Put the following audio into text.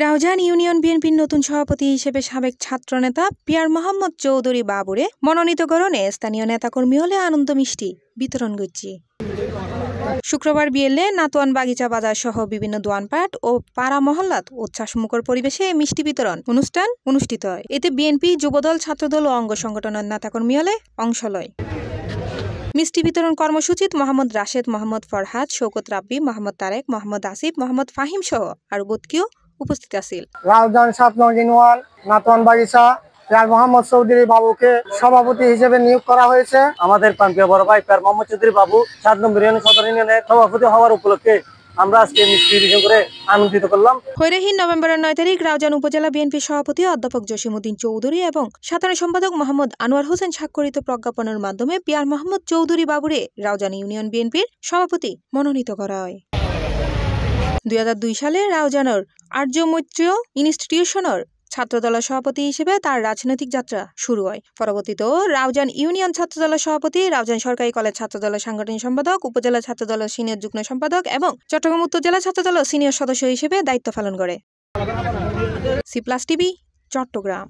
Raozan union বিএনপির নতুন সভাপতি হিসেবে সাবেক ছাত্রনেতা পিয়ার মোহাম্মদ চৌধুরী বাবুরে মনোনীতকরণে স্থানীয় নেতাকর্মী হলে আনন্দ মিষ্টি বিতরণ করছে। শুক্রবার বিয়েলে নাতোয়ান বাগিচা বাজার সহ বিভিন্ন দোয়ানপাট ও পাড়া মহল্লাত উচ্ছ্বাসমুখর পরিবেশে মিষ্টি বিতরণ অনুষ্ঠান অনুষ্ঠিত হয়। এতে বিএনপি, যুবদল, ছাত্রদল ও অঙ্গ সংগঠনের নেতাকর্মী হলে অংশ লয়। মিষ্টি বিতরণ কর্মসূচিত মোহাম্মদ রাশেদ, মোহাম্মদ ফরহাদ, শৌকত রাব্বি, মোহাম্মদ তারেক, মোহাম্মদ আসিফ, মোহাম্মদ ফাহিম সহ আরো বতকিও উপস্থিত আছিল। রাউজান ৭ নং ইউনিয়ন নাতোয়ান বাগিচা পিয়ার মোহাম্মদ চৌধুরী বাবুকে সভাপতি হিসেবে নিয়োগ করা হয়েছে। আমাদের প্রান্তীয় বড় ভাই পিয়ার মোহাম্মদ চৌধুরী বাবু ৭ নম্বর ইউনিয়ন সদর ইউনিয়নের সভাপতি হওয়ার উপলক্ষে আমরা আজকে মিষ্টি বিতরণ করে আনন্দিত করলাম। হৈরাহীন নভেম্বরের ৯ তারিখ রাউজান উপজেলা বিএনপির সভাপতি অধ্যাপক জসিমউদ্দিন চৌধুরী এবং সাধারণ সম্পাদক মোহাম্মদ আনোয়ার হোসেন স্বাক্ষরিত প্রজ্ঞাপনের মাধ্যমে পিয়ার মোহাম্মদ চৌধুরী বাবুরে রাউজান ইউনিয়ন বিএনপির সভাপতি মনোনীত করা হয়। ২০০২ সালে রাউজানের আর্য মৈত্রীয় ইনস্টিটিউশনের ছাত্রদলের সভাপতি হিসেবে তার রাজনৈতিক যাত্রা শুরু হয়। পরবর্তীতে রাউজান ইউনিয়ন ছাত্রদলের সভাপতি, রাউজান সরকারি কলেজ ছাত্রদলের সাংগঠনিক সম্পাদক, উপজেলা ছাত্রদলের সিনিয়র যুগ্ম সম্পাদক এবং চট্টগ্রাম উত্তর জেলা ছাত্রদলের সিনিয়র সদস্য হিসেবে দায়িত্ব পালন করে। সি+ টিভি, চট্টগ্রাম।